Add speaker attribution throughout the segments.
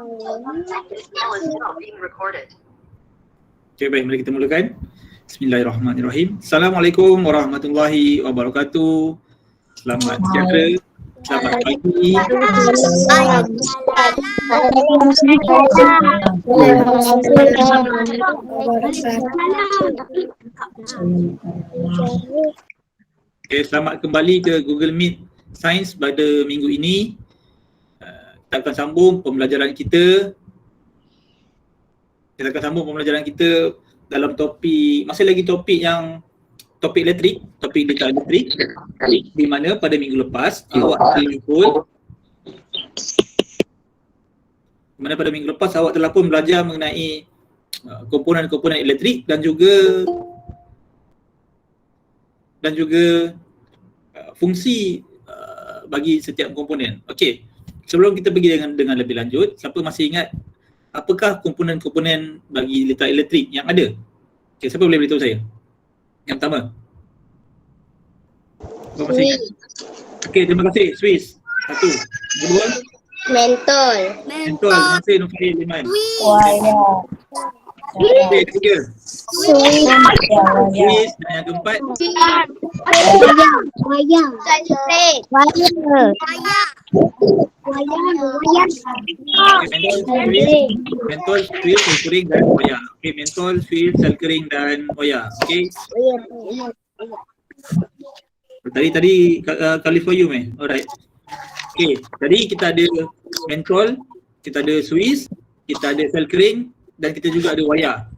Speaker 1: Okay, baik, mari kita mulakan. Bismillahirrahmanirrahim. Assalamualaikum warahmatullahi wabarakatuh. Selamat sejahtera. Selamat pagi. Okay, selamat kembali ke Google Meet Sains pada minggu ini. Kita akan sambung pembelajaran kita. Kita akan sambung pembelajaran kita dalam topik, masih lagi topik elektrik, topik data elektrik, di mana pada minggu lepas awak telah pun belajar mengenai komponen-komponen elektrik dan juga fungsi bagi setiap komponen. Okey, sebelum kita pergi dengan lebih lanjut, siapa masih ingat apakah komponen-komponen bagi litar elektrik yang ada? Okay, siapa boleh beritahu saya? Yang pertama. Siapa masih ingat? Okey, terima kasih. Swiss. Satu. Kedua.
Speaker 2: Mentol.
Speaker 1: Mentol. Terima kasih Nufri Liman.
Speaker 3: Waya.
Speaker 1: Okey, ketiga.
Speaker 2: Swiss.
Speaker 1: Swiss. Dan yang keempat.
Speaker 2: Wayang. Saljurik. Wayang.
Speaker 1: Mentol, Swiss, sel kering dan oya. Okey, mentol, Swiss, sel kering dan oya. Okey. Tadi kali for you Alright. Okey, tadi kita ada mentol, kita ada Swiss, kita ada sel kering dan kita juga ada wayar.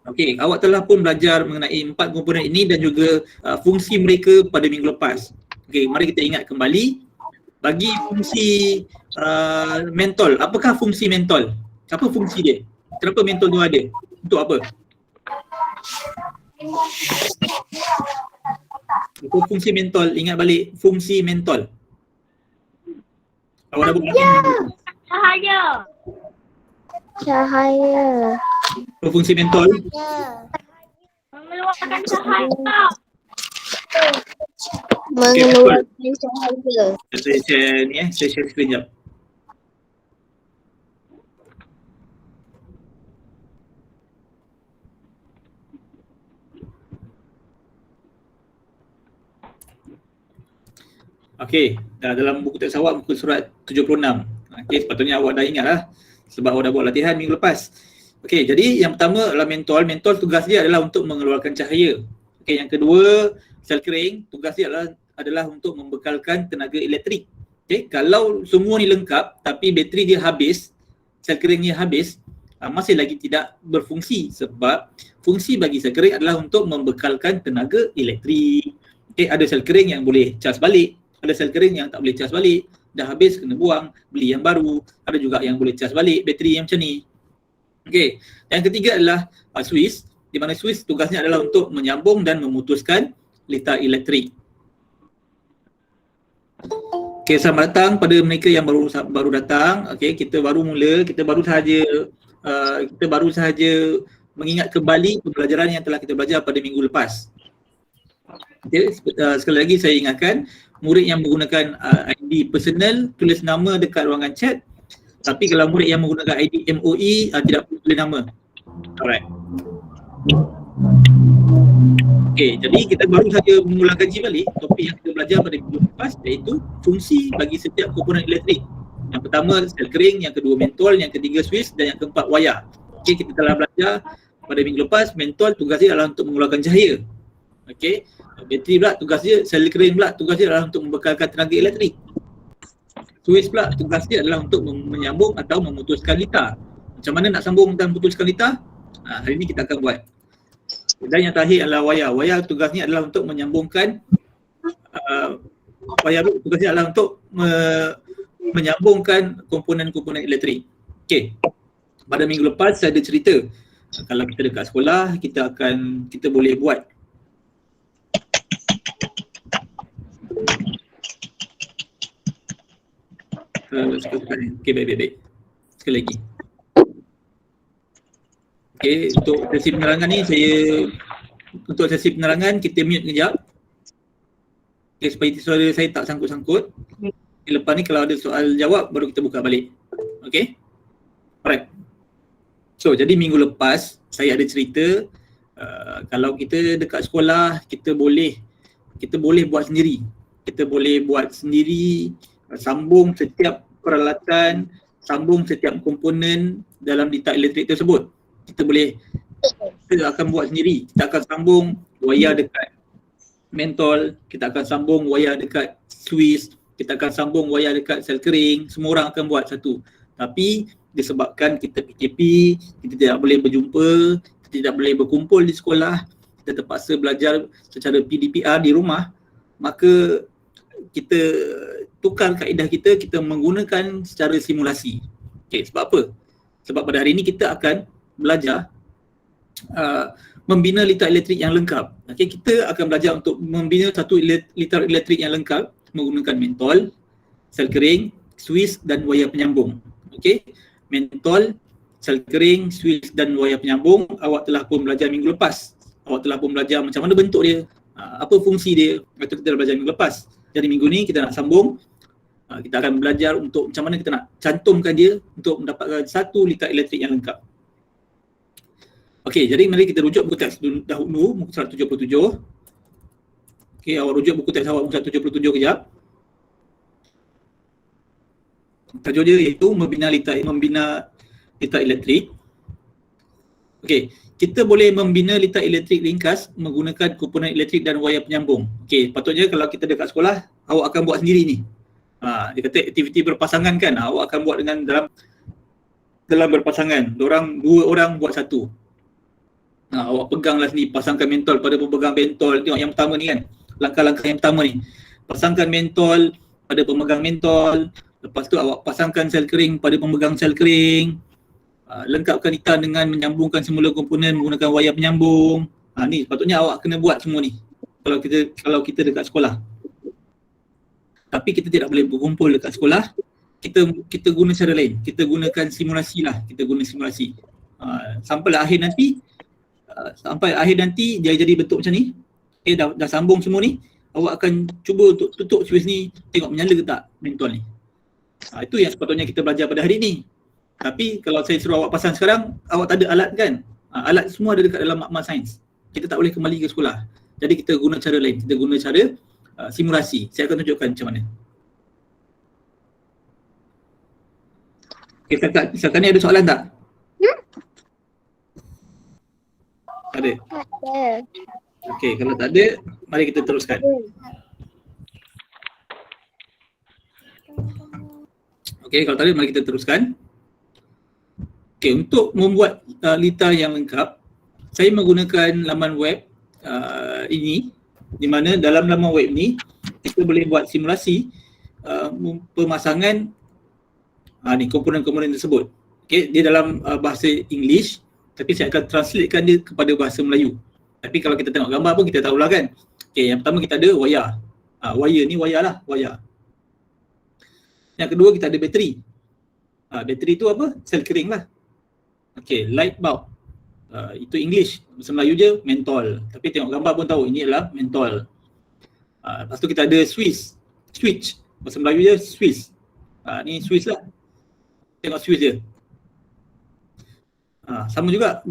Speaker 1: Okey, awak telah pun belajar mengenai 4 komponen ini dan juga fungsi mereka pada minggu lepas. Okey, mari kita ingat kembali bagi fungsi mentol. Apakah fungsi mentol? Apa fungsi dia? Kenapa mentol tu ada? Untuk apa? Apa fungsi mentol? Ingat balik fungsi mentol. Awak dah buat
Speaker 2: Cahaya. Cahaya.
Speaker 1: apa fungsi mentol?
Speaker 2: Mengeluarkan cahaya. Mengeluarkan cahaya.
Speaker 1: Saya share ni saya share screen jap. Okey, dalam buku teks awak muka surat 76. Okey, sepatutnya awak dah ingat lah sebab awak dah buat latihan minggu lepas. Okey, jadi yang pertama adalah mentol. Mentol tugas dia adalah untuk mengeluarkan cahaya. Okey, yang kedua sel kering, tugas dia adalah untuk membekalkan tenaga elektrik. Okey, kalau semua ni lengkap tapi bateri dia habis, sel keringnya habis, masih lagi tidak berfungsi sebab fungsi bagi sel kering adalah untuk membekalkan tenaga elektrik. Okey, ada sel kering yang boleh cas balik, ada sel kering yang tak boleh cas balik, dah habis kena buang, beli yang baru. Ada juga yang boleh cas balik bateri yang macam ni. Okey, yang ketiga adalah Swiss, di mana Swiss tugasnya adalah untuk menyambung dan memutuskan litar elektrik. Okey, selamat datang pada mereka yang baru datang. Okey, kita baru sahaja mengingat kembali pembelajaran yang telah kita belajar pada minggu lepas. Okay, sekali lagi saya ingatkan, murid yang menggunakan ID personal tulis nama dekat ruangan chat. Tapi kalau murid yang menggunakan ID MOE tidak perlu tulis nama. Alright. Okay, jadi kita baru saja mengulang kaji balik topik yang kita belajar pada minggu lepas, iaitu fungsi bagi setiap komponen elektrik. Yang pertama sel kering, yang kedua mentol, yang ketiga Swiss dan yang keempat wayar. Okay, kita telah belajar pada minggu lepas mentol tugas dia adalah untuk mengeluarkan cahaya. Okey, bateri pula tugas dia, sel kering pula tugas dia adalah untuk membekalkan tenaga elektrik. Swiss pula tugas dia adalah untuk menyambung atau memutuskan litar. Macam mana nak sambung dan memutuskan litar? Hari ini kita akan buat. Dan yang terakhir adalah wayar. Wayar tugasnya adalah untuk menyambungkan wayar tugasnya adalah untuk menyambungkan komponen-komponen elektrik. Okey. Pada minggu lepas saya ada cerita. Kalau kita dekat sekolah, kita boleh buat okey, baik. Sekali lagi. Okey, untuk sesi penerangan ni kita mute kejap. Okey, supaya suara saya tak sangkut-sangkut. Lepas ni kalau ada soal jawab baru kita buka balik. Okey? Alright. So jadi minggu lepas saya ada cerita kalau kita dekat sekolah kita boleh buat sendiri. Kita boleh buat sendiri, sambung setiap peralatan, sambung setiap komponen dalam litar elektrik tersebut. Kita akan buat sendiri. Kita akan sambung wayar dekat mentol, kita akan sambung wayar dekat Swiss, kita akan sambung wayar dekat sel kering, semua orang akan buat satu. Tapi disebabkan kita PKP, kita tidak boleh berjumpa, kita tidak boleh berkumpul di sekolah, kita terpaksa belajar secara PDPR di rumah, maka kita tukar kaedah kita menggunakan secara simulasi. Okay, sebab apa? Sebab pada hari ini kita akan belajar membina litar elektrik yang lengkap. Okay, kita akan belajar untuk membina satu litar elektrik yang lengkap menggunakan mentol, sel kering, Swiss dan wayar penyambung. Okay, mentol, sel kering, Swiss dan wayar penyambung awak telah pun belajar minggu lepas. Awak telah pun belajar macam mana bentuk dia, apa fungsi dia, itu kita dah belajar minggu lepas. Jadi minggu ni kita nak sambung, kita akan belajar untuk macam mana kita nak cantumkan dia untuk mendapatkan satu litar elektrik yang lengkap. Okey, jadi mari kita rujuk buku teks dahulu, muka surat 77. Okey, awak rujuk buku teks awak muka surat 77 kejap. Tajuk dia iaitu membina litar elektrik. Okey, kita boleh membina litar elektrik ringkas menggunakan komponen elektrik dan wayar penyambung. Okey, patutnya kalau kita dekat sekolah, awak akan buat sendiri ni. Dia kata aktiviti berpasangan kan, awak akan buat dengan dalam berpasangan. Dua orang buat satu. Awak peganglah sini, pasangkan mentol pada pemegang mentol. Tengok yang pertama ni kan, langkah-langkah yang pertama ni. Pasangkan mentol pada pemegang mentol. Lepas tu awak pasangkan sel kering pada pemegang sel kering. Lengkapkan litar dengan menyambungkan semula komponen menggunakan wayar penyambung. Ni patutnya awak kena buat semua ni kalau kita dekat sekolah. Tapi kita tidak boleh berkumpul dekat sekolah. Kita guna cara lain. Kita gunakan simulasi lah. Kita guna simulasi. Sampai akhir nanti dia jadi bentuk macam ni. Okay, dah sambung semua ni. Awak akan cuba untuk tutup Swiss ni, tengok menyala ke tak mentol ni. Itu yang sepatutnya kita belajar pada hari ni. Tapi kalau saya suruh awak pasang sekarang, awak tak ada alat kan? Alat semua ada dekat dalam makmal sains. Kita tak boleh kembali ke sekolah. Jadi kita guna cara lain. Kita guna cara simulasi. Saya akan tunjukkan macam mana. Okay, setakat ni ada soalan tak? Tak ada? Okey, kalau tak ada, mari kita teruskan. Okey, kalau tak ada, mari kita teruskan. Okey, untuk membuat litar yang lengkap, saya menggunakan laman web ini, di mana dalam laman web ni kita boleh buat simulasi pemasangan ni komponen-komponen tersebut. Okey, dia dalam bahasa English, tapi saya akan translatekan dia kepada bahasa Melayu. Tapi kalau kita tengok gambar pun kita tahulah kan. Okey, yang pertama kita ada wayar. Wayar ni wayar lah, wayar. Yang kedua kita ada bateri. Bateri tu apa? Sel kering lah. Okey, light bulb. Itu English. Bahasa Melayu je mentol. Tapi tengok gambar pun tahu ini adalah mentol. Lepas tu kita ada switch. Bahasa Melayu je Swiss. Ni Swiss lah. Tengok Swiss je. Sama juga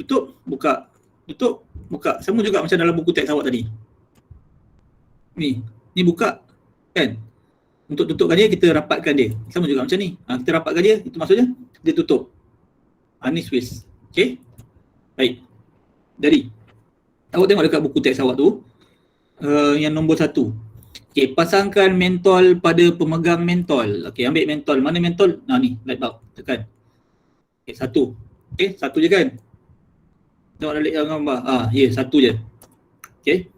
Speaker 1: tutup, buka. Tutup, buka. Sama juga macam dalam buku teks awak tadi. Ni buka kan. Untuk tutupkan dia, kita rapatkan dia. Sama juga macam ni. Kita rapatkan dia, itu maksudnya dia tutup. Ni Swiss. Okay. Baik. Jadi, awak tengok dekat buku teks awak tu. Yang nombor 1. Okay, pasangkan mentol pada pemegang mentol. Okay, ambil mentol. Mana mentol? Ni, light bulb. Tekan. Okay, 1. Okay, 1 je kan? Tengok dalam gambar. Satu je. Okay.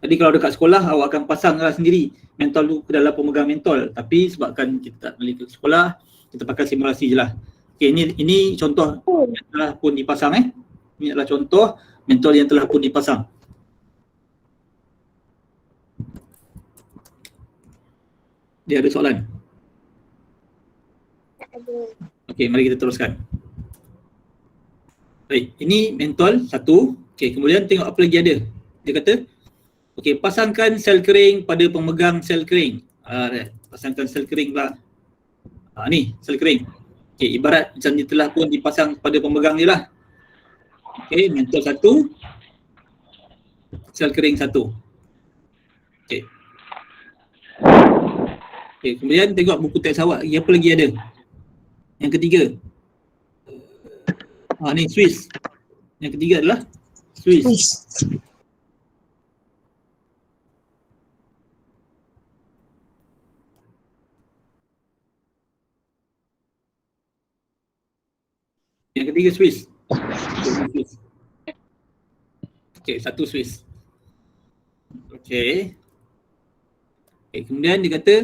Speaker 1: Jadi kalau dekat sekolah, awak akan pasanglah sendiri mentol tu ke dalam pemegang mentol. Tapi sebabkan kita tak boleh ke sekolah, kita pakai simulasi je lah. Okay, ini contoh yang telah pun dipasang Ini adalah contoh mentol yang telah pun dipasang. Dia ada soalan?
Speaker 2: Tak ada.
Speaker 1: Okey, mari kita teruskan. Baik, ini mentol 1. Okey, kemudian tengok apa lagi ada. Dia kata, okey, pasangkan sel kering pada pemegang sel kering. Pasangkan sel kering pula. Ni, sel kering. Okey, ibarat macam dia telah pun dipasang pada pemegang dia lah. Okey, mentol 1, sel kering 1. Okey. Okey, kemudian tengok buku teks awak, apa lagi ada? Yang ketiga. Ni Swiss. Yang ketiga adalah Swiss. Yang ketiga Swiss. Okey, 1 Swiss. Okey. Okay, kemudian dia kata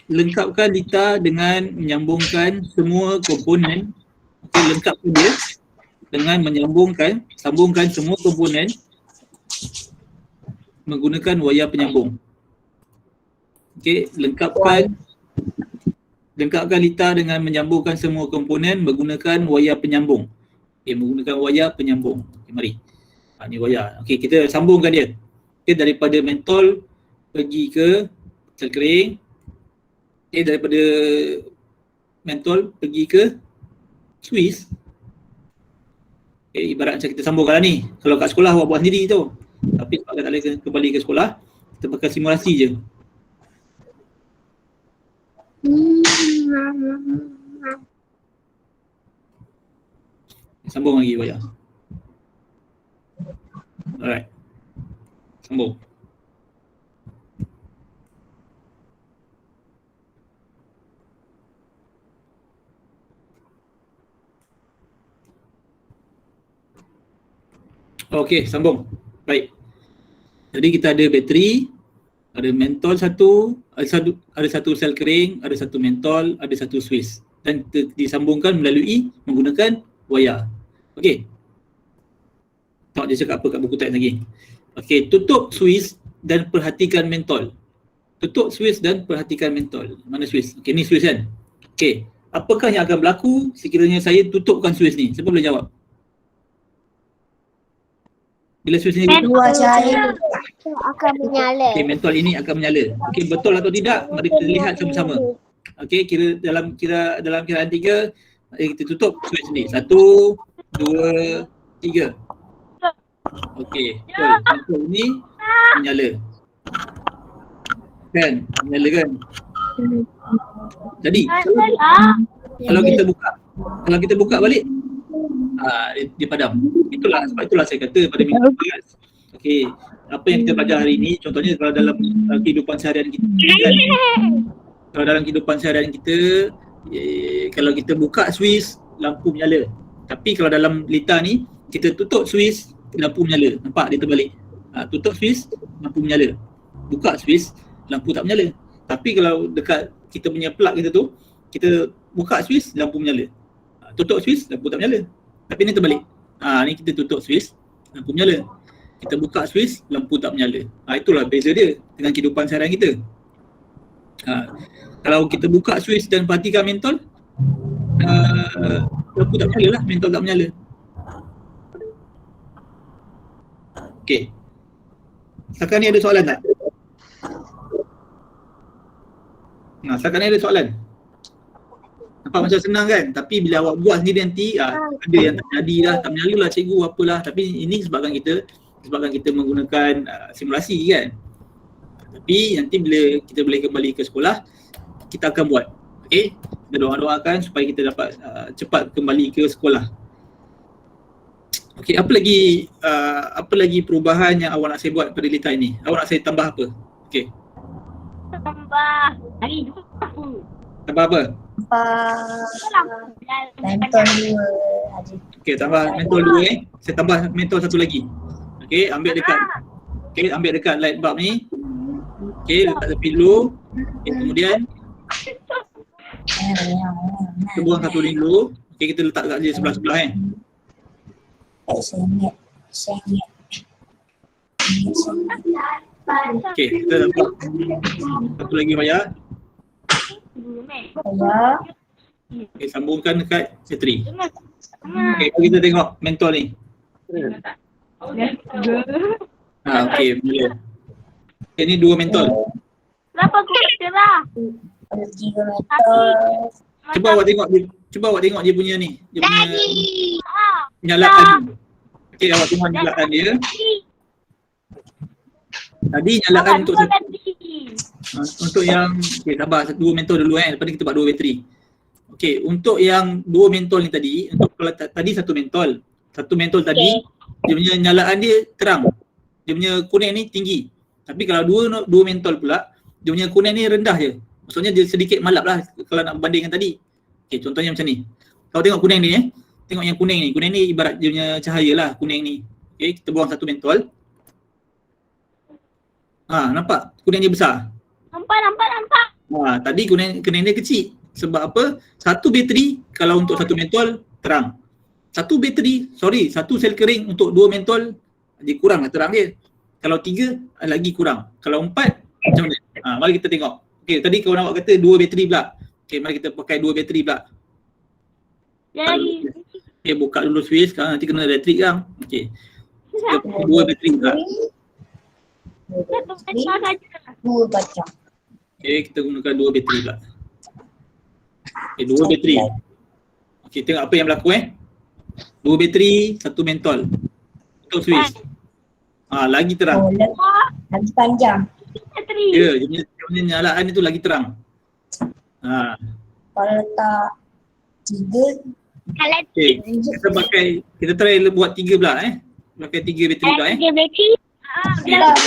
Speaker 1: lengkapkan Lita dengan menyambungkan semua komponen. Okey, lengkapkan dia dengan sambungkan semua komponen menggunakan wayar penyambung. Okey, lengkapkan Lita dengan menyambungkan semua komponen menggunakan wayar penyambung. Okey, menggunakan wayar penyambung. Okay, mari. Ni wayar. Okey, kita sambungkan dia. Okay, daripada mentol pergi ke sel kering. Okay, daripada mentol pergi ke Swiss. Okay, ibarat macam kita sambungkan ni. Kalau kat sekolah awak buat sendiri tu. Tapi sebab tak boleh kembali ke sekolah, kita pakai simulasi je. Sambung lagi wayar. Alright. Sambung. Okey, sambung. Baik. Jadi kita ada bateri, ada mentol ada satu sel kering, ada satu mentol, ada satu Swiss dan disambungkan menggunakan wayar. Okey. Tak dia cakap apa kat buku teks lagi. Okey, tutup Swiss dan perhatikan mentol. Tutup Swiss dan perhatikan mentol. Mana Swiss? Okey, ni Swiss kan? Okey, apakah yang akan berlaku sekiranya saya tutupkan Swiss ni? Siapa boleh jawab? Bila Swiss ni
Speaker 2: Dua cahaya akan menyala.
Speaker 1: Okey, mentol ini akan menyala. Okey, betul atau tidak? Mari kita lihat sama-sama. Okey, dalam kiraan 3, kita tutup Swiss ni. 1, 2, 3. Okey, betul. Mentol ini menyala. Kan? Menyala kan? Jadi, kalau kita buka balik, dia padam. Sebab itulah saya kata pada minggu lepas. Okey, apa yang kita belajar hari ini, contohnya kalau dalam kehidupan seharian kita kan, kalau dalam kehidupan seharian kita, kalau kita buka Swiss, lampu menyala. Tapi kalau dalam Lita ni, kita tutup Swiss, lampu menyala. Nampak dia terbalik. Tutup Swiss, lampu menyala. Buka Swiss, lampu tak menyala. Tapi kalau dekat kita punya plug kita tu, kita buka Swiss, lampu menyala. Tutup Swiss, lampu tak menyala. Tapi ni terbalik. Ni kita tutup Swiss, lampu menyala. Kita buka Swiss, lampu tak menyala. Itulah beza dia dengan kehidupan seharian kita. Kalau kita buka Swiss dan perhatikan mentol, lampu tak menyala lah, mentol tak menyala. Okey. Setakat ni ada soalan tak? Setakat ni ada soalan? Nampak macam senang kan? Tapi bila awak buat sendiri nanti, ada yang tak jadi lah, tak menyala lah cikgu apalah. Tapi ini sebabkan kita menggunakan simulasi kan. Tapi nanti bila kita boleh kembali ke sekolah, kita akan buat. Okey? Kita doa-doakan supaya kita dapat cepat kembali ke sekolah. Okey, apa lagi perubahan yang awak nak saya buat pada Lita ini? Awak nak saya tambah apa? Okey.
Speaker 2: Tambah hari 2.
Speaker 1: Tambah apa?
Speaker 2: Mentol 2.
Speaker 1: Okey, tambah mentol 2 Saya tambah mentol 1 lagi. Okey, ambil dekat light bulb ni. Okey, letak tepi dulu. Okay, kemudian kita buang satu ni dulu. Okey, kita letak kat dia sebelah-sebelah kan. Okey, kita dapat satu lagi wayar. Okey, sambungkan dekat bateri. Okey, kita tengok mentol ni. Okey, boleh. Ini 2 mentol.
Speaker 2: Kenapa aku cerah? Ada 3 meter.
Speaker 1: Cuba awak tengok dia punya ni. Dia punya
Speaker 2: Ah,
Speaker 1: penyalaan. Okey, awak tengok penyalaan dia. Tadi nyalaan untuk yang sabar 2 mentol dulu lepas ni kita buat 2 bateri. Okey, untuk yang 2 mentol ni tadi, untuk kalau tadi 1 mentol. 1 mentol tadi dia punya nyalaan dia terang. Dia punya kuning ni tinggi. Tapi kalau 2 mentol pula, dia punya kuning ni rendah je. Maksudnya dia sedikit malap lah kalau nak berbanding dengan tadi. Okey, contohnya macam ni. Kalau tengok kuning ni tengok yang kuning ni. Kuning ni ibarat dia punya cahaya lah kuning ni. Okey, kita buang 1 mentol. Nampak? Kuning dia besar.
Speaker 2: Nampak.
Speaker 1: Tadi kuning dia kecil. Sebab apa? 1 bateri kalau untuk 1 mentol terang. 1 sel kering untuk 2 mentol dia kurang lah terang dia. Kalau 3 lagi kurang. Kalau 4 macam mana? Mari kita tengok. Okey, tadi kawan awak kata 2 bateri pula. Okey, mari kita pakai 2 bateri pula. Okey, buka dulu switch. Sekarang nanti kena elektrik kan. Okey. Kita pakai 2 bateri pula.
Speaker 2: 2 batang.
Speaker 1: Okey, kita gunakan 2 bateri pula. Okey, 2 bateri. Okey, tengok apa yang berlaku 2 bateri, 1 mentol. Untuk switch. Lagi terang.
Speaker 2: Lagi panjang.
Speaker 1: Ya, dia punya nyalaan itu lagi terang.
Speaker 2: Kalau letak 3.
Speaker 1: Okey, kita try buat 3 pula Pakai 3 bateri pula
Speaker 2: 3 bateri. Banyak.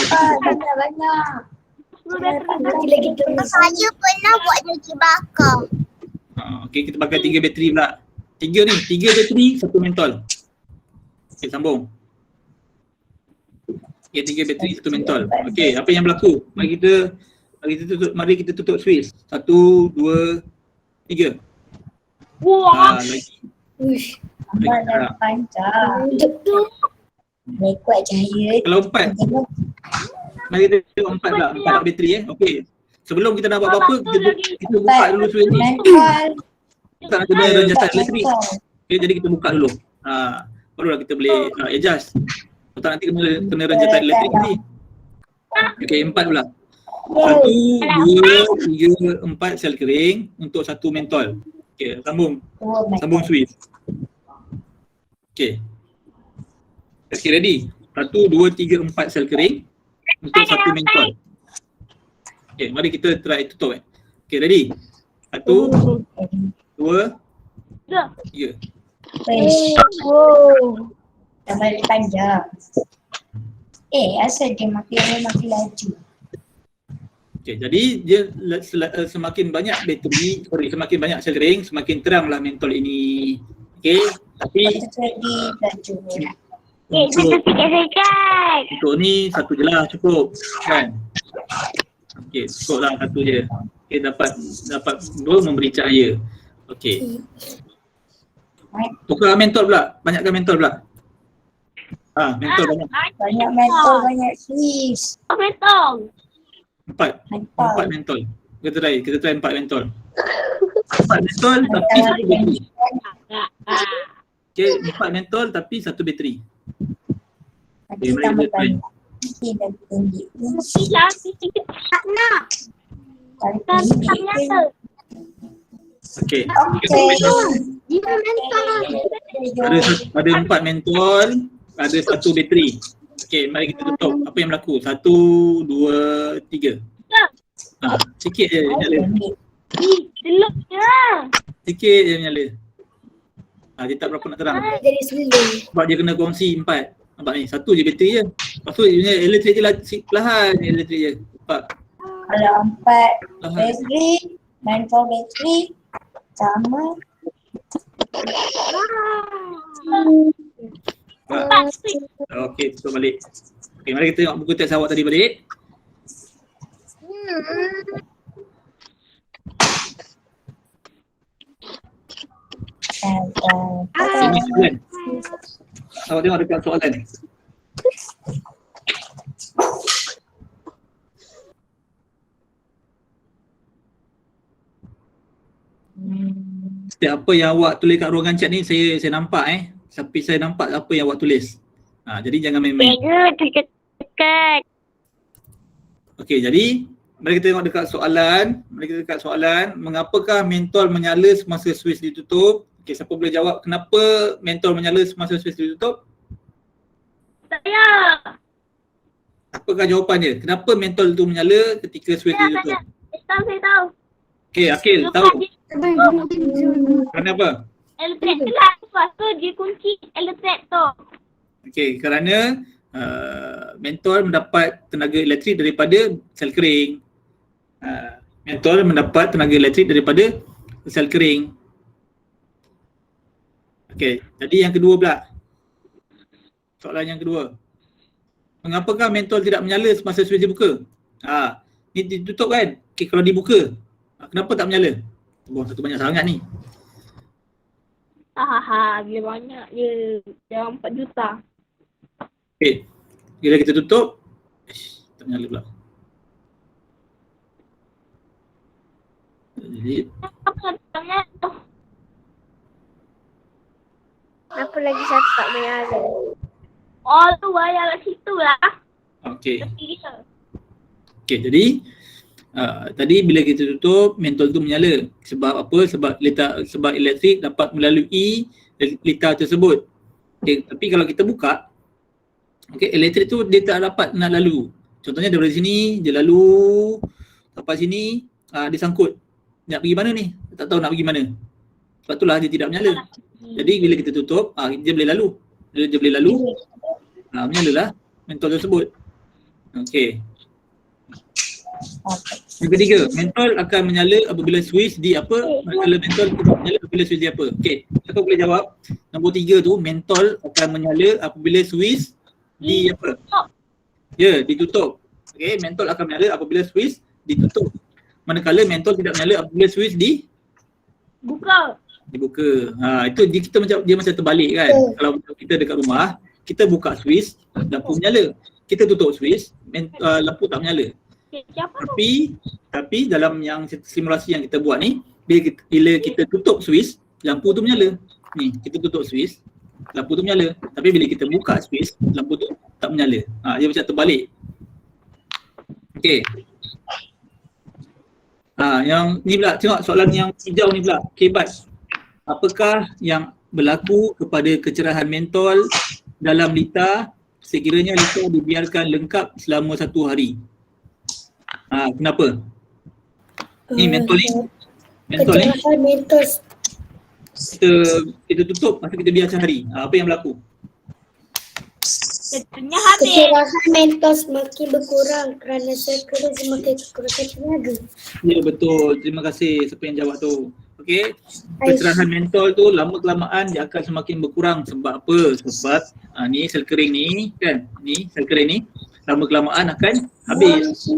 Speaker 2: Lagi terus. Saya pernah buat lagi bakar.
Speaker 1: Okey, kita pakai 3 bateri pula. 3 bateri, 1 mentol. Okey, sambung. Okey, 3 bateri, 1 mentol. Okey, apa yang berlaku? Mari kita tutup switch. 1, 2, 3. Lagi.
Speaker 2: Uish, dah panjang. Kuat cahaya.
Speaker 1: Kalau 4. Mari kita tengok 4 pula. 4 bateri Okey. Sebelum kita nak buat apa-apa, kita buka dulu switch ni. Kita nak kena renjatan elektrik. Okey, jadi kita buka dulu. Barulah kita boleh adjust. Kalau nanti kena renjatan elektrik ni. Okey, 4 pula. 1, 2, 3, 4 sel kering untuk 1 mentol. Okey, sambung switch. Okey. Okey, ready. 1, 2, 3, 4 sel kering untuk 1 mentol. Okey, mari kita try tutup Okey, ready. 1, 2, 3.
Speaker 2: Dah balik panjang. Asal dia makin laju.
Speaker 1: Okey, jadi dia semakin banyak bateri, semakin banyak sel kering, semakin teranglah mentol ini. Okey, tapi untuk ni satu je lah cukup kan. Okey, cukup lah satu je. Okey, dapat memberi cahaya. Okey. Tukar mentol pula, banyakkan mentol pula. Mentol banyak.
Speaker 2: Banyak mentol, banyak switch. Mentol.
Speaker 1: 4 mentol. Kita try 4 mentol. 4 mentol tapi 1 bateri. Okey, 4 mentol tapi 1 bateri.
Speaker 2: Okey, mari kita try. Tak nak.
Speaker 1: Okey. Ada 4 mentol, ada 1 bateri. Okey, mari kita tutup. Apa yang berlaku? 1, 2, 3. Sikit je nyala. Sikit je nyala. Dia tak berapa nak terang. Sebab dia kena kongsi 4. Nampak ni, 1 je bateri je. Lepas tu dia punya elektrik je perlahan elektrik je. Nampak?
Speaker 2: Kalau 4 bateri, mentol bateri sama.
Speaker 1: Okey, tutup balik. Okey, mari kita tengok buku teks awak tadi balik. Ini soalan. Awak tengok dekat soalan ni. Setiap apa yang awak tulis kat ruangan chat ni saya nampak Tapi saya nampak apa yang awak tulis. Jadi jangan main-main. Okey, jadi Mari kita tengok dekat soalan. Mengapakah mentol menyala semasa switch ditutup? Okey, siapa boleh jawab kenapa mentol menyala semasa switch ditutup?
Speaker 2: Saya.
Speaker 1: Apakah jawapan dia? Kenapa mentol tu menyala ketika switch ditutup?
Speaker 2: Saya tahu.
Speaker 1: Okey, Akil tahu. Kerana apa?
Speaker 2: Elektrik tu lah. Lepas tu dia kunci elektrik tu.
Speaker 1: Okey, kerana mentol mendapat tenaga elektrik daripada sel kering. Mentol mendapat tenaga elektrik daripada sel kering. Okey, jadi yang kedua pula. Soalan yang kedua. Mengapakah mentol tidak menyala semasa switch dibuka? Ni ditutup kan? Okey, kalau dibuka, kenapa tak menyala? Buang satu banyak sangat ni.
Speaker 2: Dia banyak je. Dalam 4 juta.
Speaker 1: Okey, bila kita tutup, tak menyala pula. Jadi,
Speaker 2: Apa lagi satu tak menyala? Oh tu wayar kat situ lah.
Speaker 1: okey. Okey, jadi tadi bila kita tutup, mentol tu menyala. Sebab apa? Sebab elektrik dapat melalui litar tersebut. Okey, tapi kalau kita buka, okey, elektrik tu dia tak dapat nak lalu. Contohnya daripada sini dia lalu sampai sini, dia sangkut. Nak pergi mana ni? Tak tahu nak pergi mana. Sebab itulah dia tidak menyala. Jadi bila kita tutup, dia boleh lalu. Bila dia boleh lalu, menyalalah mentol tersebut. Okey. Yang ketiga, mentol akan menyala apabila switch di apa? Manakala mentol tidak menyala apabila switch di apa? Okey, siapa boleh jawab? Nombor 3 tu, mentol akan menyala apabila switch di apa? Ya, ditutup. Okey, mentol akan menyala apabila switch ditutup. Manakala mentol tidak menyala apabila switch
Speaker 2: Buka.
Speaker 1: dibuka. Itu dia macam terbalik kan. Kalau kita dekat rumah, kita buka switch, lampu menyala. Kita tutup switch, lampu tak menyala. Tapi dalam yang simulasi yang kita buat ni, bila kita tutup switch, lampu tu menyala. Ni, kita tutup switch, lampu tu menyala. Tapi bila kita buka switch, lampu tu tak menyala. Dia macam terbalik. Okey. Yang ni pula, tengok soalan yang hijau ni pula. Kebat. Apakah yang berlaku kepada kecerahan mentol dalam litar sekiranya litar dibiarkan lengkap selama 1 hari? Kenapa? Ni mentol ni.
Speaker 3: Kecerahan mentol
Speaker 1: Kita tutup, masa kita biar sehari. Apa yang berlaku?
Speaker 2: Tentunya habis.
Speaker 3: Kecerahan mentol semakin berkurang kerana sel kering semakin kekurangan tenaga.
Speaker 1: Ya, betul. Terima kasih siapa yang jawab tu. Okey. Kecerahan mentol tu lama kelamaan dia akan semakin berkurang. Sebab apa? Sebab ni sel kering ni kan. Ni sel kering ni lama kelamaan akan habis.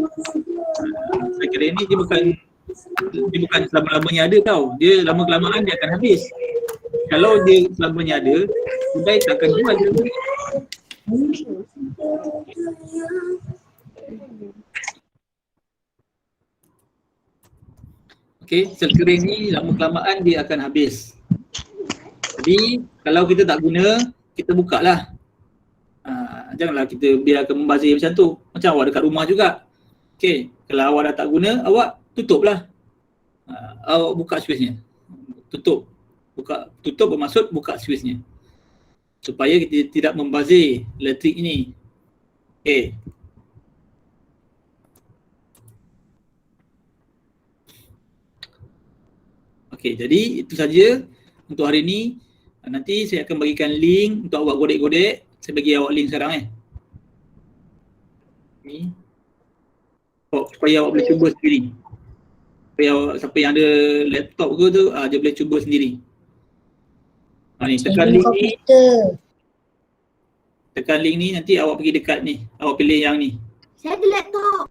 Speaker 1: Sel kering ni dia bukan selama-lamanya ada tau. Dia lama kelamaan dia akan habis. Kalau dia selamanya ada, kedai tak akan jual dia. Okey, sel kering ni lama kelamaan dia akan habis. Jadi kalau kita tak guna, kita buka lah. Janganlah kita biarkan membazir macam tu. Macam awak dekat rumah juga. Okey, kalau awak dah tak guna, awak tutuplah. Awak buka switchnya. Tutup bermaksud buka switchnya. Supaya kita tidak membazir elektrik ini. Okey. Okey, jadi itu saja untuk hari ini. Nanti saya akan bagikan link untuk awak godek-godek. Saya bagi awak link sekarang ni. Supaya awak boleh cuba sendiri. Supaya awak, siapa yang ada laptop ke tu, dia boleh cuba sendiri. Ni tekan link ni. Tekan link ni, nanti awak pergi dekat ni. Awak pilih yang ni.
Speaker 2: Saya ada laptop.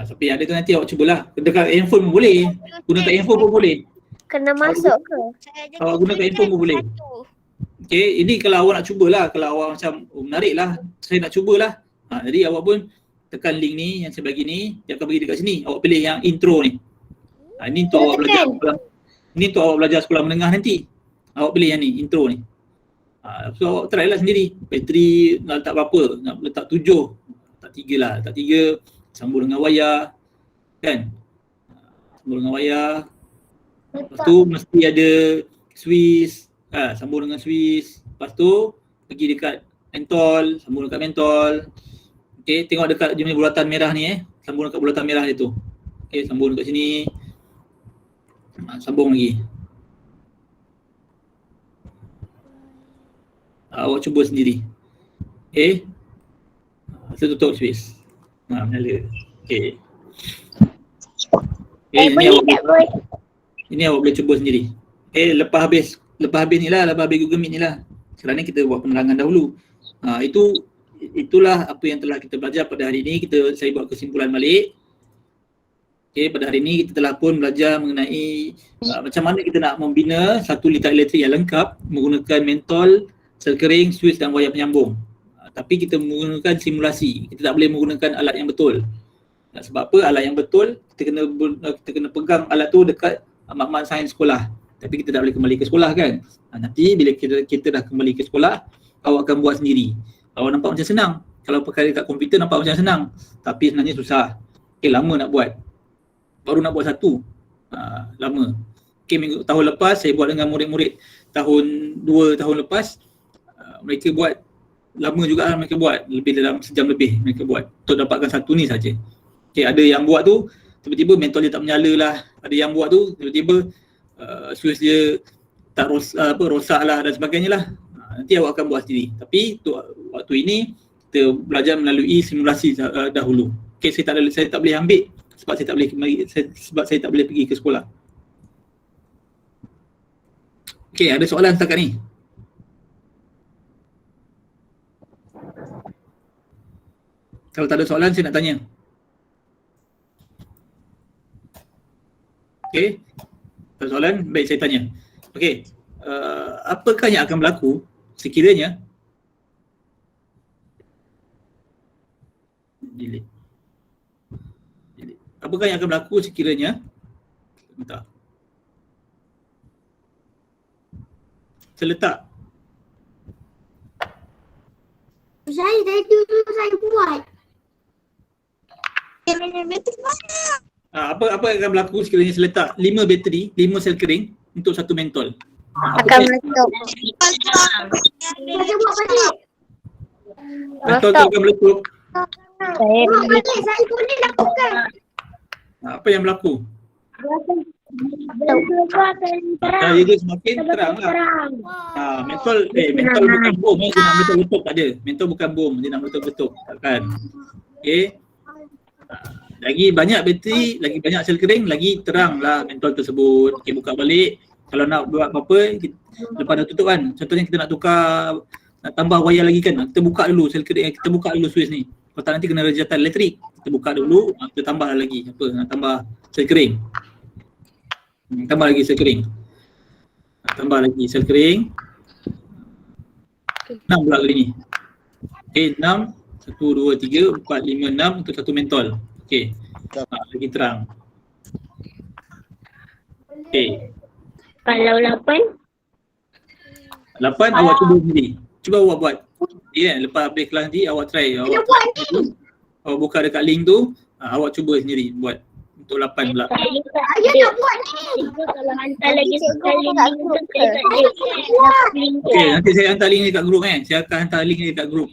Speaker 1: Siapa yang ada tu nanti awak cubalah. Dekat handphone pun boleh. Gunakan handphone pun boleh.
Speaker 3: Kena masuk ke?
Speaker 1: Awak gunakan handphone pun boleh. Okey, ini kalau awak nak cubalah. Kalau awak macam menarik lah, saya nak cubalah. Jadi awak pun tekan link ni yang saya bagi ni, dia akan bagi dekat sini. Awak pilih yang intro ni. Ini untuk awak belajar sekolah. Ini untuk awak belajar sekolah menengah nanti. Awak pilih yang ni, intro ni. So awak try lah sendiri. Bateri nak letak berapa? Nak letak 7. Tak 3 lah. Tak 3 sambung dengan wayar kan, sambung dengan wayar. Lepas tu mesti ada Swiss, sambung dengan Swiss. Lepas tu pergi dekat mentol, sambung dekat mentol. Okey, tengok dekat dia punya bulatan merah ni sambung dekat bulatan merah dia tu. Okey, sambung dekat sini. Sambung lagi. Awak cuba sendiri. Okey. Saya tutup Swiss. Menyala. Okey. Ini awak boleh cuba sendiri. Lepas habis ni lah, lepas habis Google Meet ni lah. Sekarang ni kita buat penerangan dahulu. Itulah apa yang telah kita belajar pada hari ini. Saya buat kesimpulan balik. Pada hari ini kita telah pun belajar mengenai macam mana kita nak membina satu litar elektrik yang lengkap menggunakan mentol, sel kering, Swiss dan wayar penyambung. Tapi kita menggunakan simulasi. Kita tak boleh menggunakan alat yang betul. Sebab apa? Alat yang betul kita kena pegang alat tu dekat makmal sains sekolah. Tapi kita tak boleh kembali ke sekolah kan. Nanti bila kita dah kembali ke sekolah, awak akan buat sendiri. Awak nampak macam senang. Kalau perkara kat komputer nampak macam senang. Tapi sebenarnya susah. Lama nak buat. Baru nak buat satu. Lama. Tahun lepas saya buat dengan murid-murid tahun 2 tahun lepas. Mereka buat lama juga lah mereka buat. Lebih dalam sejam lebih mereka buat. Untuk dapatkan satu ni saja. Ada yang buat tu tiba-tiba mentol dia tak menyala lah. Ada yang buat tu tiba-tiba Swiss dia tak rosak lah dan sebagainya lah. Nanti awak akan buat sendiri. Tapi waktu ini kita belajar melalui simulasi dahulu. Saya tak boleh ambil sebab saya tak boleh pergi ke sekolah. Ada soalan setakat ni? Kalau tak ada soalan saya nak tanya. Tak ada soalan? Baik, saya tanya. Apakah yang akan berlaku sekiranya Apakah yang akan berlaku sekiranya seletak?
Speaker 2: Saya buat.
Speaker 1: Apa yang akan berlaku sekiranya seletak 5 bateri, 5 sel kering untuk satu mentol?
Speaker 2: Akan meletup. Saya buat balik.
Speaker 1: Mentol tu akan meletup.
Speaker 2: Saya boleh lakukan.
Speaker 1: Apa yang berlaku? Cahaya dia semakin terang lah. Mentol bukan bom, dia nak meletup-letup tak ada. Mentol bukan bom, dia nak meletup-letup. Takkan. Lagi banyak bateri, lagi banyak sel kering, lagi terang lah mentol tersebut. Buka balik. Kalau nak buat apa-apa, lepas dah tutup kan. Contohnya kita nak tambah wayar lagi kan. Kita buka dulu sel kering, kita buka dulu Swiss ni. Kalau tak nanti kena rejatan elektrik. Kita buka dulu, kita tambah lagi. Nak tambah sel kering. Tambah lagi sel kering. Tambah lagi sel kering. 6 pula kali ni. 6, 1, 2, 3, 4, 5, 6 untuk satu mentol. Lagi terang.
Speaker 2: Kalau 8?
Speaker 1: 8 awak cuba sendiri. Cuba awak buat. Lepas habis kelas nanti awak try. Awak buka dekat link tu, awak cuba sendiri buat. Untuk 8 pula.
Speaker 2: Ayah nak buat ni. Kalau hantar lagi sekali link tu.
Speaker 1: Nanti saya hantar link dekat grup Saya akan hantar link dekat grup.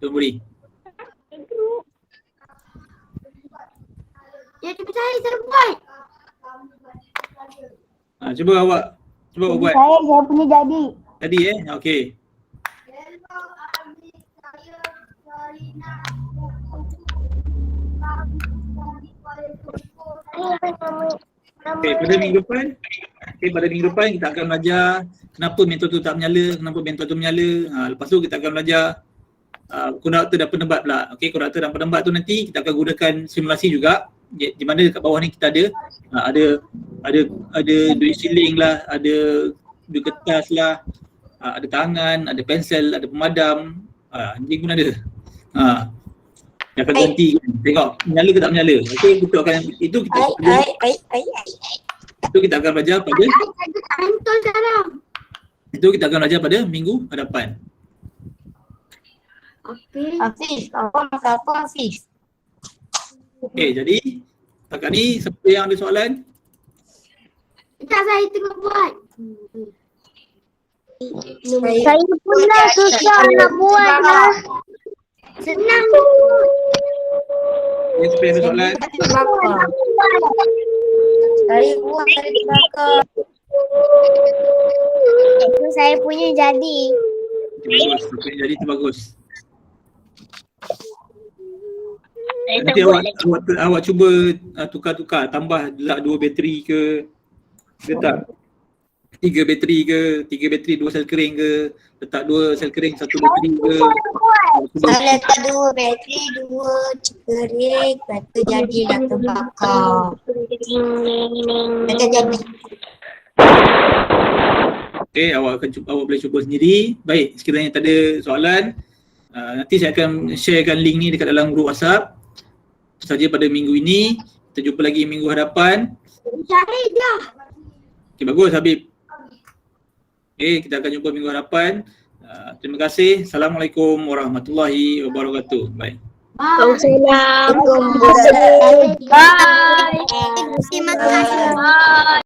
Speaker 1: Tuan Budi.
Speaker 2: Ya, saya buat.
Speaker 1: Cuba awak buat.
Speaker 3: Saya punya jadi.
Speaker 1: Tadi okey. Pada minggu depan kita akan belajar kenapa mentol tu tak menyala, kenapa mentol tu menyala. Lepas tu kita akan belajar konduktor dan penebat pula. Konduktor dan penebat tu nanti kita akan gunakan simulasi juga. Di mana dekat bawah ni kita ada duit siling lah, ada duit kertas lah, ada tangan, ada pensel, ada pemadam, anjing pun ada. Dia akan ganti kan. Tengok menyala ke tak menyala. Itu kita akan belajar pada pada minggu hadapan.
Speaker 3: Hafiz, apa masalah apa Hafiz?
Speaker 1: Okey, jadi setakat ni siapa yang ada soalan?
Speaker 2: Tak, saya tengah buat. Saya pula susah nak buat lah. Senang.
Speaker 1: Siapa yang ada soalan?
Speaker 2: Saya buat dari belakang. Itu saya punya jadi.
Speaker 1: Bagus, siapa yang jadi tu bagus. Nanti awak cuba tukar-tukar, tambah 2 bateri ke tak? 3 bateri ke, 3 bateri 2 sel kering ke, letak 2 sel kering 1 bateri ke.
Speaker 2: Saya letak 2 bateri, 2 kering, lepas tu jadilah terbakar. Macam jadi.
Speaker 1: Okey, awak boleh cuba sendiri. Baik, sekiranya tak ada soalan, nanti saya akan sharekan link ni dekat dalam grup WhatsApp. Itu saja pada minggu ini. Kita jumpa lagi minggu hadapan.
Speaker 2: Cari dah.
Speaker 1: Okey, bagus Habib. Okey, kita akan jumpa minggu hadapan. Terima kasih. Assalamualaikum warahmatullahi wabarakatuh. Bye.
Speaker 2: Assalamualaikum. Bye. Terima kasih.